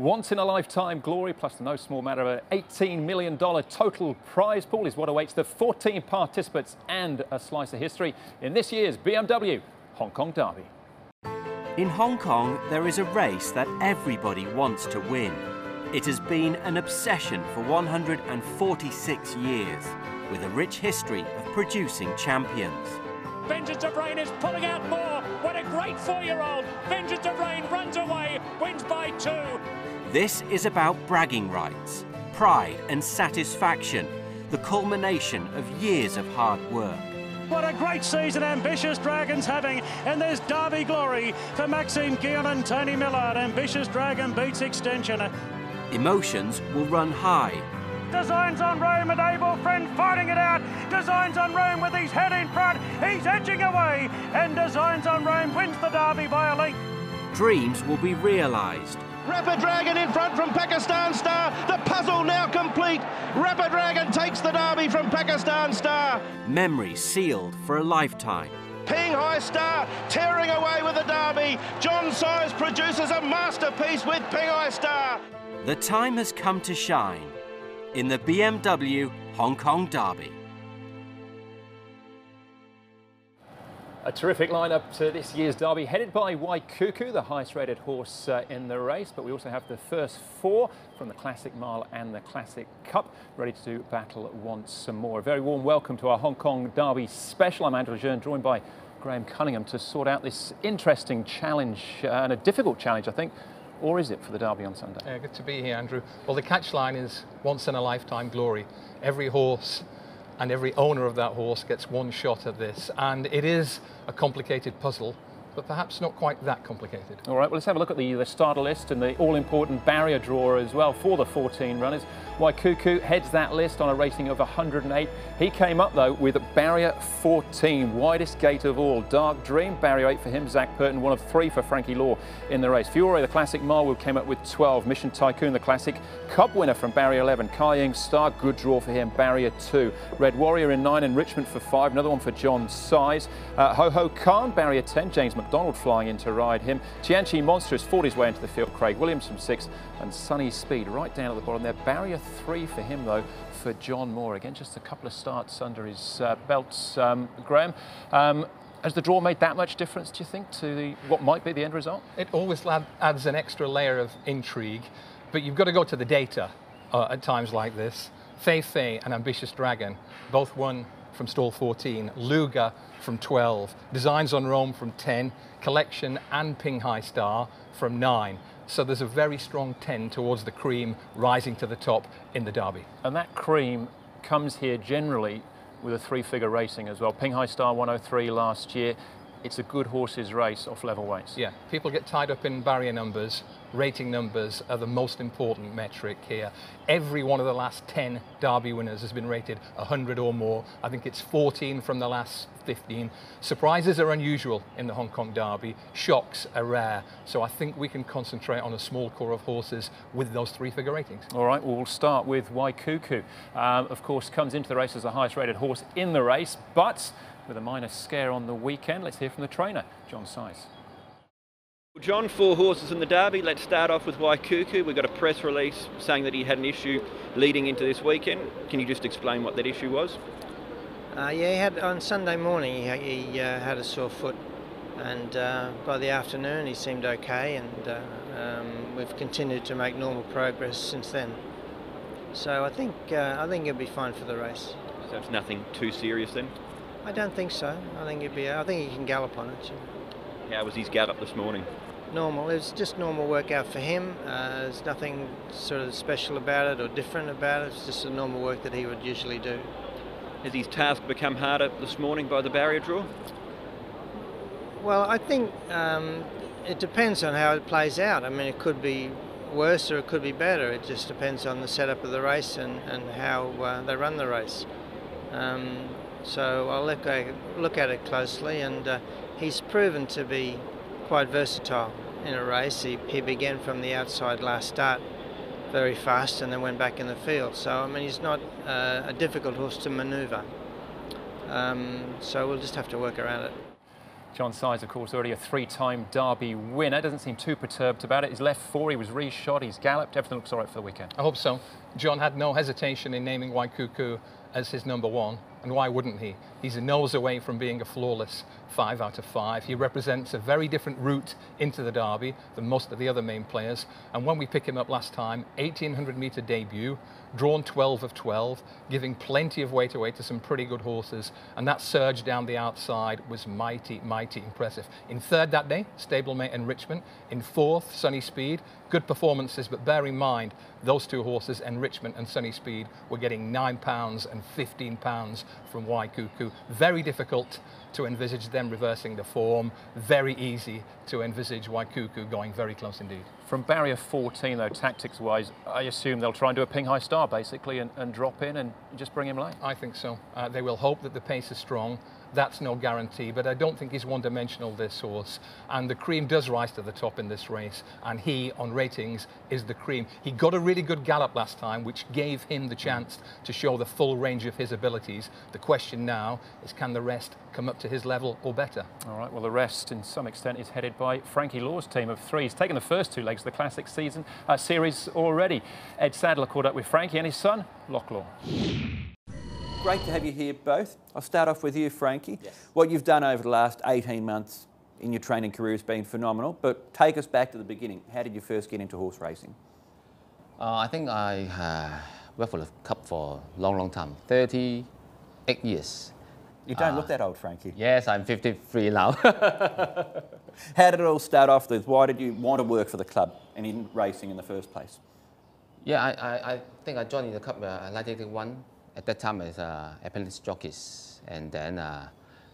Once-in-a-lifetime glory, plus the no small matter of an $18 million total prize pool is what awaits the 14 participants and a slice of history in this year's BMW Hong Kong Derby. In Hong Kong, there is a race that everybody wants to win. It has been an obsession for 146 years, with a rich history of producing champions. Vengeance of Rain is pulling out more. What a great 4-year-old. Vengeance of Rain runs away, wins by 2. This is about bragging rights, pride and satisfaction, the culmination of years of hard work. What a great season Ambitious Dragon's having, and there's Derby glory for Maxime Guyon and Tony Millard. Ambitious Dragon beats Extension. Emotions will run high. Designs on Rome and Abel Friend fighting it out. Designs on Rome with his head in front. He's edging away. And Designs on Rome wins the Derby by a length. Dreams will be realised. Rapid Dragon in front from Pakistan Star. The puzzle now complete. Rapid Dragon takes the Derby from Pakistan Star. Memories sealed for a lifetime. Ping High Star tearing away with the Derby. John Size produces a masterpiece with Ping High Star. The time has come to shine in the BMW Hong Kong Derby. A terrific lineup to this year's Derby, headed by Waikuku, the highest rated horse in the race. But we also have the first 4 from the Classic Mile and the Classic Cup, ready to do battle once more. A very warm welcome to our Hong Kong Derby special. I'm Andrew Jeune, joined by Graham Cunningham to sort out this interesting challenge, and a difficult challenge, I think. Or is it for the Derby on Sunday? Yeah, good to be here, Andrew. Well, the catchline is once-in-a-lifetime glory. Every horse and every owner of that horse gets one shot at this, and it is a complicated puzzle, but perhaps not quite that complicated. All right, well, let's have a look at the starter list and the all-important barrier draw as well for the 14 runners. Waikuku heads that list on a rating of 108. He came up, though, with barrier 14, widest gate of all. Dark Dream, barrier 8 for him. Zach Purton, 1 of 3 for Frankie Law in the race. Fiore, the Classic Marwood, came up with 12. Mission Tycoon, the Classic Cup winner from barrier 11. Kai Star, good draw for him, barrier 2. Red Warrior in 9, Enrichment for 5. Another one for John Size. Ho Ho Khan, barrier 10. James McDonald flying in to ride him. Tianchi Monstrous fought his way into the field. Craig Williams from 6. And Sunny Speed right down at the bottom there. Barrier 3 for him, though, for John Moore. Again, just a couple of starts under his belts. Graham, has the draw made that much difference, do you think, to what might be the end result? It always adds an extra layer of intrigue, but you've got to go to the data at times like this. Fei Fei and Ambitious Dragon both won from stall 14, Luga from 12, Designs on Rome from 10, Collection and Ping High Star from 9. So there's a very strong 10 towards the cream rising to the top in the Derby. And that cream comes here generally with a 3-figure rating as well. Ping High Star 103 last year. It's a good horse's race off level weights. Yeah, people get tied up in barrier numbers. Rating numbers are the most important metric here. Every one of the last 10 Derby winners has been rated 100 or more. I think it's 14 from the last 15. Surprises are unusual in the Hong Kong Derby. Shocks are rare. So I think we can concentrate on a small core of horses with those 3-figure ratings. All right, well, we'll start with Waikuku. Of course, comes into the race as the highest rated horse in the race, but with a minor scare on the weekend. Let's hear from the trainer, John Size. Well, John, 4 horses in the Derby. Let's start off with Waikuku. We've got a press release saying that he had an issue leading into this weekend. Can you just explain what that issue was? Yeah, he had on Sunday morning he had a sore foot, and by the afternoon he seemed okay, and we've continued to make normal progress since then. So I think he'll be fine for the race. So it's nothing too serious then? I don't think so. I think he can gallop on it. How was his gallop this morning? Normal. It was just normal workout for him. There's nothing sort of special about it or different about it. It's just a normal work that he would usually do. Has his task become harder this morning by the barrier draw? Well, I think it depends on how it plays out. I mean, it could be worse or it could be better. It just depends on the setup of the race and how they run the race. So I'll look at it closely, and he's proven to be quite versatile in a race. He began from the outside last start very fast and then went back in the field. So, I mean, he's not a difficult horse to manoeuvre. So we'll just have to work around it. John Size, of course, already a 3-time Derby winner. Doesn't seem too perturbed about it. He's left 4, he was reshot, he's galloped. Everything looks all right for the weekend. I hope so. John had no hesitation in naming Waikuku as his number 1. And why wouldn't he? He's a nose away from being a flawless 5 out of 5. He represents a very different route into the Derby than most of the other main players. And when we picked him up last time, 1800-metre debut, drawn 12 of 12, giving plenty of weight away to some pretty good horses. And that surge down the outside was mighty, mighty impressive. In 3rd that day, stablemate Enrichment. In 4th, Sunny Speed. Good performances, but bear in mind, those 2 horses, Enrichment and Sunny Speed, were getting £9 and £15 from Waikuku. Very difficult to envisage them reversing the form. Very easy to envisage Waikuku going very close indeed. From barrier 14, though, tactics-wise, I assume they'll try and do a Ping High Star, basically, and drop in and just bring him late. I think so. They will hope that the pace is strong. That's no guarantee, but I don't think he's one-dimensional, this horse. And the cream does rise to the top in this race, and he, on ratings, is the cream. He got a really good gallop last time, which gave him the chance to show the full range of his abilities. The question now is, can the rest come up to his level or better? All right, well, the rest, in some extent, is headed by Frankie Law's team of 3. He's taken the first 2 legs of the Classic series already. Ed Sadler caught up with Frankie and his son, Locklaw. Great to have you here both. I'll start off with you, Frankie. Yes. What you've done over the last 18 months in your training career has been phenomenal, but take us back to the beginning. How did you first get into horse racing? I think I worked for the club for a long, long time, 38 years. You don't look that old, Frankie. Yes, I'm 53 now. How did it all start off with? Why did you want to work for the club and in racing in the first place? Yeah, I think I joined in the club in 1981. At that time, as apprentice jockeys, and then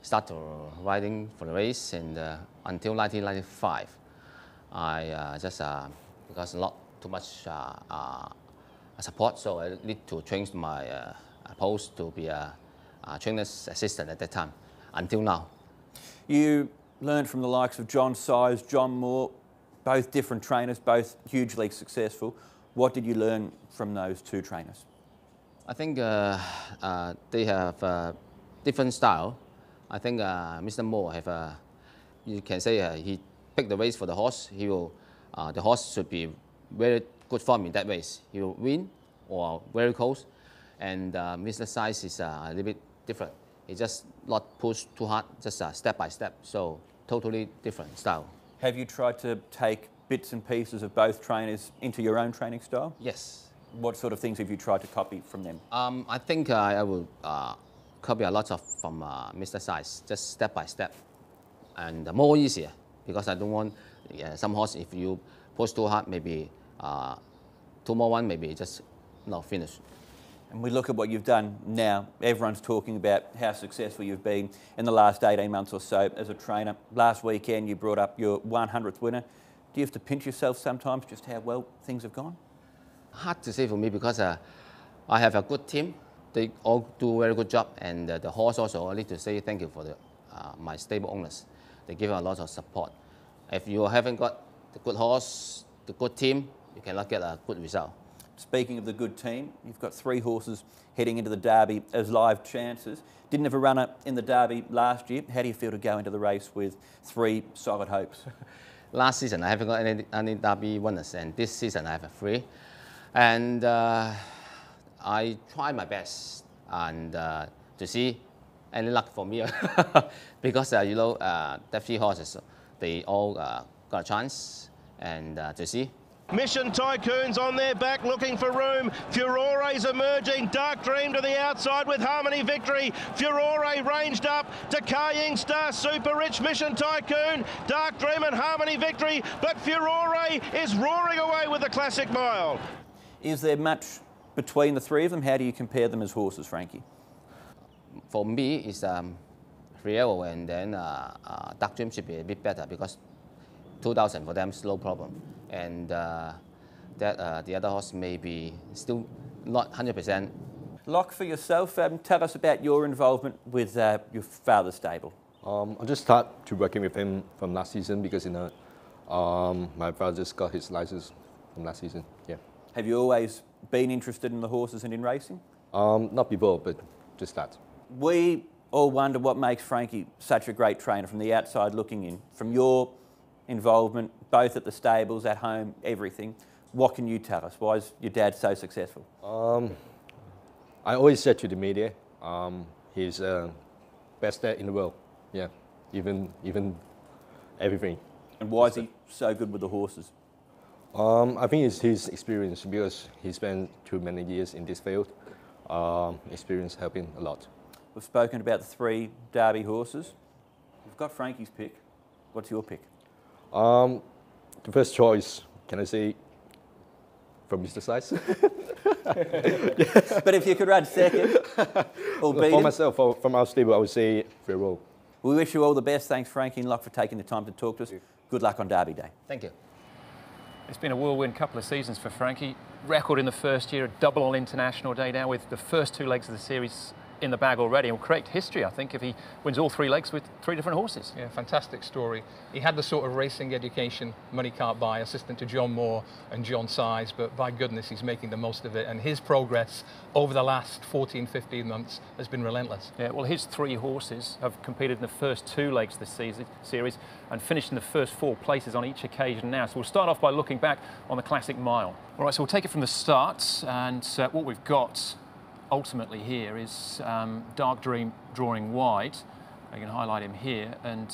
started riding for the race, and until 1995, I just because not too much support, so I need to change my post to be a trainer's assistant at that time, until now. You learned from the likes of John Size, John Moore, both different trainers, both hugely successful. What did you learn from those 2 trainers? I think they have different style. I think Mr. Moore have you can say he picked the race for the horse. He will the horse should be very good form in that race. He will win or very close. And Mr. Size is a little bit different. He just not push too hard, just step by step. So totally different style. Have you tried to take bits and pieces of both trainers into your own training style? Yes. What sort of things have you tried to copy from them? I think I will copy a lot from Mr. Size, just step by step, and more easier, because I don't want some horse, if you push too hard, maybe 2 more one, maybe just not finish. And we look at what you've done now. Everyone's talking about how successful you've been in the last 18 months or so as a trainer. Last weekend you brought up your 100th winner. Do you have to pinch yourself sometimes just how well things have gone? Hard to say for me, because I have a good team. They all do a very good job, and the horse also, I need to say thank you for my stable owners. They give a lot of support. If you haven't got the good horse, the good team, you cannot get a good result. Speaking of the good team, you've got 3 horses heading into the Derby as live chances. Didn't have a runner in the Derby last year. How do you feel to go into the race with 3 solid hopes? Last season I haven't got any Derby winners, and this season I have 3. And I try my best and to see any luck for me, because you know the 3 horses, they all got a chance, and to see. Mission Tycoon's on their back looking for room. Furore's emerging. Dark Dream to the outside with Harmony Victory. Furore ranged up. Decaying Star, Super Rich, Mission Tycoon, Dark Dream and Harmony Victory. But Furore is roaring away with the Classic Mile. Is there much between the 3 of them? How do you compare them as horses, Frankie? For me, it's Riel, and then Dark Dream should be a bit better, because 2,000 for them is no problem. And the other horse may be still not 100%. Lock, for yourself, tell us about your involvement with your father's stable. I just started to working with him from last season, because my father just got his license from last season. Yeah. Have you always been interested in the horses and in racing? Not before, but just that. We all wonder what makes Frankie such a great trainer from the outside looking in. From your involvement, both at the stables, at home, everything, what can you tell us? Why is your dad so successful? I always said to the media, he's best dad in the world. Yeah, even everything. And why is he so good with the horses? I think it's his experience, because he spent too many years in this field. Experience helping a lot. We've spoken about the 3 Derby horses. We've got Frankie's pick. What's your pick? The first choice, can I say, from Mr. Size? But if you could run second or beat For him. myself, from our stable, I would say Ferrol. We wish you all the best. Thanks, Frankie and Locke, for taking the time to talk to us. Good luck on Derby Day. Thank you. It's been a whirlwind couple of seasons for Frankie. Record in the first year, a double on International Day now with the first 2 legs of the series in the bag already, and will create history, I think, if he wins all 3 legs with 3 different horses. Yeah, fantastic story. He had the sort of racing education money can't buy, assistant to John Moore and John Size, but by goodness, he's making the most of it. And his progress over the last 14, 15 months has been relentless. Yeah, well, his 3 horses have competed in the first 2 legs of the series and finished in the first 4 places on each occasion now. So we'll start off by looking back on the Classic Mile. All right, so we'll take it from the start, and what we've got ultimately here is Dark Dream drawing wide. I can highlight him here, and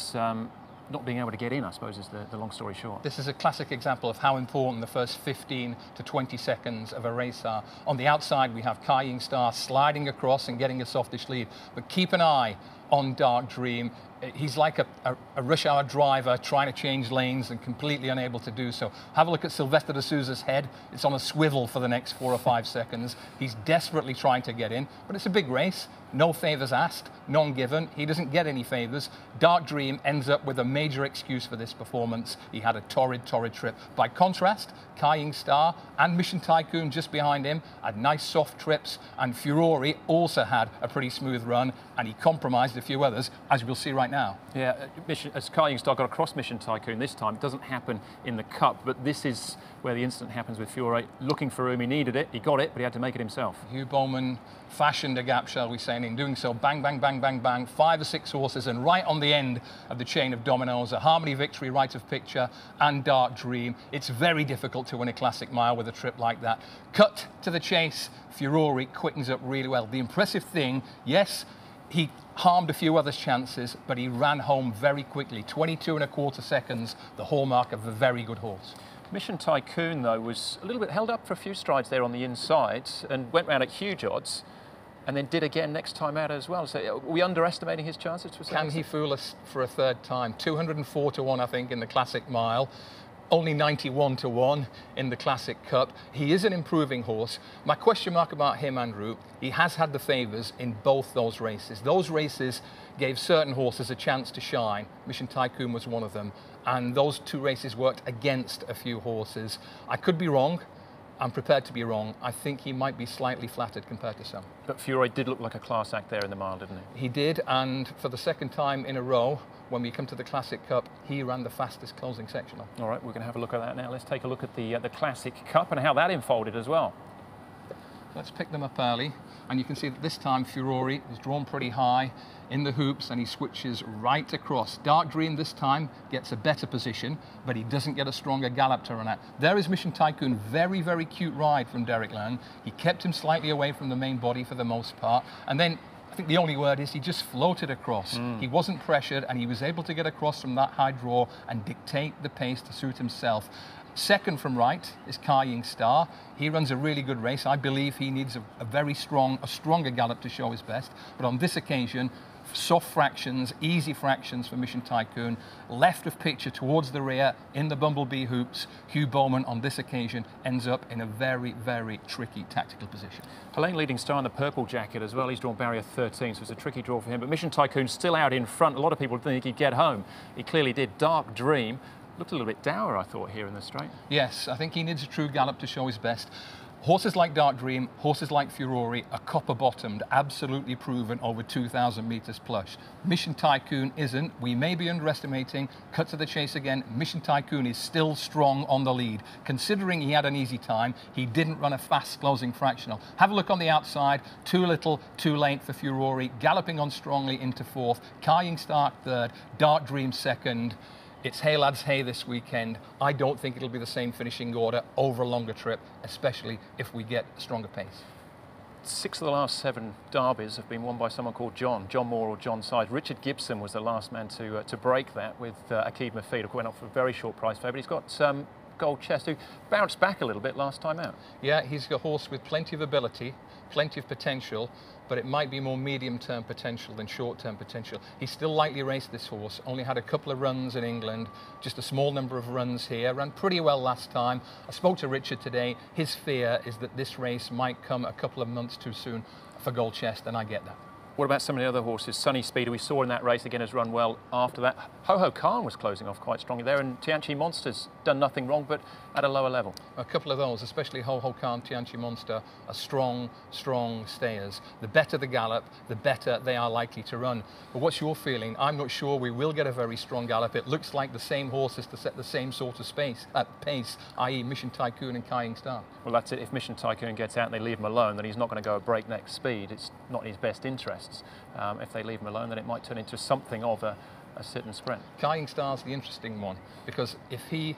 not being able to get in, I suppose, is the long story short. This is a classic example of how important the first 15 to 20 seconds of a race are. On the outside, we have Kai Star sliding across and getting a softish lead, but keep an eye on Dark Dream. He's like a rush hour driver trying to change lanes and completely unable to do so. Have a look at Sylvester de Souza's head. It's on a swivel for the next 4 or 5 seconds. He's desperately trying to get in, but it's a big race. No favours asked, none given. He doesn't get any favours. Dark Dream ends up with a major excuse for this performance. He had a torrid trip. By contrast, Kai Star and Mission Tycoon just behind him had nice soft trips, and Furore also had a pretty smooth run, and he compromised a few others, as we'll see right now. Yeah, as Kai Star got across Mission Tycoon this time, it doesn't happen in the Cup, but this is where the incident happens with Furore. Looking for room, he needed it, he got it, but he had to make it himself. Hugh Bowman fashioned a gap, shall we say, and in doing so, bang, bang, bang, bang, bang, 5 or 6 horses, and right on the end of the chain of dominoes, a Harmony Victory, Right of Picture, and Dark Dream. It's very difficult to win a Classic Mile with a trip like that. Cut to the chase, Furore quickens up really well. The impressive thing, yes, he harmed a few others' chances, but he ran home very quickly. 22.25 seconds, the hallmark of a very good horse. Mission Tycoon, though, was a little bit held up for a few strides there on the inside and went round at huge odds, and then did again next time out as well. So are we underestimating his chances? Can he fool us for a 3rd time? 204 to 1, I think, in the Classic Mile. Only 91 to 1 in the Classic Cup. He is an improving horse. My question mark about him, Andrew, he has had the favours in both those races. Those races gave certain horses a chance to shine. Mission Tycoon was one of them. And those 2 races worked against a few horses. I could be wrong. I'm prepared to be wrong. I think he might be slightly flattered compared to some. But Furore did look like a class act there in the mile, didn't he? He did, and for the 2nd time in a row, when we come to the Classic Cup, he ran the fastest closing sectional. All right, we're going to have a look at that now. Let's take a look at the Classic Cup and how that unfolded as well. Let's pick them up early, and you can see that this time Furore is drawn pretty high in the hoops, and he switches right across. Dark Dream this time gets a better position, but he doesn't get a stronger gallop to run at. There is Mission Tycoon, very, very cute ride from Derek Lang. He kept him slightly away from the main body for the most part, and then I think the only word is he just floated across. He wasn't pressured, and he was able to get across from that high draw and dictate the pace to suit himself. 2nd from right is Kai Star. He runs a really good race. I believe he needs a stronger gallop to show his best. But on this occasion, soft fractions, easy fractions for Mission Tycoon. Left of picture towards the rear in the Bumblebee hoops. Hugh Bowman on this occasion ends up in a very, very tricky tactical position. Helene leading star in the purple jacket as well. He's drawn barrier 13, so it's a tricky draw for him. But Mission Tycoon still out in front. A lot of people didn't think he'd get home. He clearly did. Dark Dream looked a little bit dour, I thought, here in the straight. Yes, I think he needs a true gallop to show his best. Horses like Dark Dream, horses like Furore are copper-bottomed, absolutely proven over 2,000 metres plus. Mission Tycoon isn't. We may be underestimating. Cut to the chase again. Mission Tycoon is still strong on the lead. Considering he had an easy time, he didn't run a fast closing fractional. Have a look on the outside. Too little, too late for Furore. Galloping on strongly into fourth. Carrying Stark third. Dark Dream second. It's hey lads, hey this weekend. I don't think it'll be the same finishing order over a longer trip, especially if we get a stronger pace. 6 of the last 7 derbies have been won by someone called John Moore or John Size. Richard Gibson was the last man to break that with Akid Mafid, who went off for a very short price favourite. He's got Gold Chest, who bounced back a little bit last time out. Yeah, he's a horse with plenty of ability, plenty of potential, but it might be more medium-term potential than short-term potential. He's still lightly raced, this horse, only had a couple of runs in England, just a small number of runs here, ran pretty well last time. I spoke to Richard today. His fear is that this race might come a couple of months too soon for Gold Chest, and I get that. What about some of the other horses? Sunny Speed, who we saw in that race again, has run well after that. Ho Ho Khan was closing off quite strongly there, and Tianchi Monster's done nothing wrong, but at a lower level. A couple of those, especially Ho Ho Khan, Tianchi Monster, are strong, strong stayers. The better the gallop, the better they are likely to run. But what's your feeling? I'm not sure we will get a very strong gallop. It looks like the same horses to set the same sort of pace, i.e. Mission Tycoon and Kying Star. Well, that's it. If Mission Tycoon gets out and they leave him alone, then he's not going to go at breakneck speed. It's not in his best interests. If they leave him alone, then it might turn into something of a sit and sprint. Kying Star's the interesting one, because if he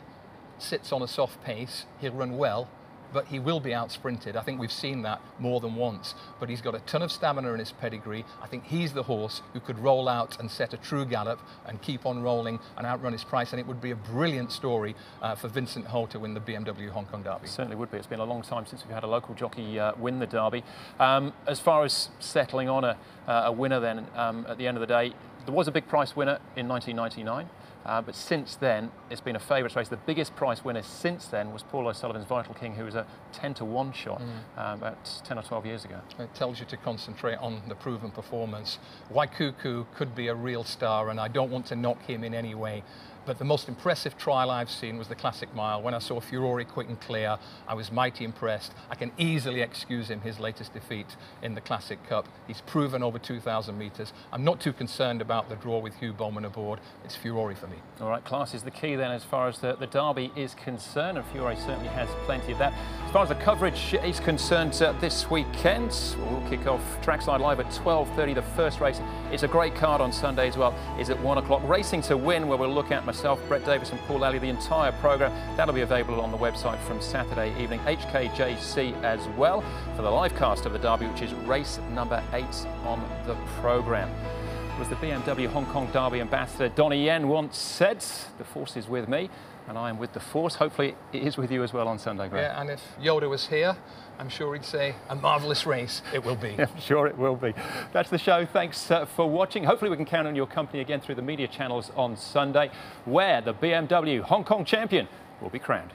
sits on a soft pace, he'll run well, but he will be out-sprinted. I think we've seen that more than once. But he's got a ton of stamina in his pedigree. I think he's the horse who could roll out and set a true gallop and keep on rolling and outrun his price. And it would be a brilliant story for Vincent Ho to win the BMW Hong Kong Derby. It certainly would be. It's been a long time since we've had a local jockey win the Derby. As far as settling on a winner then, at the end of the day, there was a big price winner in 1999. But since then, it's been a favourites race. The biggest price winner since then was Paul O'Sullivan's Vital King, who was a 10-to-1 shot about 10 or 12 years ago. It tells you to concentrate on the proven performance. Waikuku could be a real star, and I don't want to knock him in any way. But the most impressive trial I've seen was the Classic Mile. When I saw Furore Quick and Clear, I was mighty impressed. I can easily excuse him his latest defeat in the Classic Cup. He's proven over 2,000 metres. I'm not too concerned about the draw with Hugh Bowman aboard. It's Furore for me. All right, class is the key then as far as the Derby is concerned, and Furore certainly has plenty of that. As far as the coverage is concerned this weekend, we'll kick off Trackside Live at 12:30. The first race is a great card on Sunday as well, is at 1 o'clock. Racing to Win, where we'll look at myself, Brett Davis and Paul Alley, the entire programme. That'll be available on the website from Saturday evening. HKJC as well for the live cast of the Derby, which is race number 8 on the programme. As the BMW Hong Kong Derby ambassador Donnie Yen once said, the force is with me and I am with the force. Hopefully it is with you as well on Sunday, Graham. Yeah, and if Yoda was here, I'm sure he'd say, a marvellous race it will be. I'm sure it will be. That's the show. Thanks for watching. Hopefully we can count on your company again through the media channels on Sunday, where the BMW Hong Kong champion will be crowned.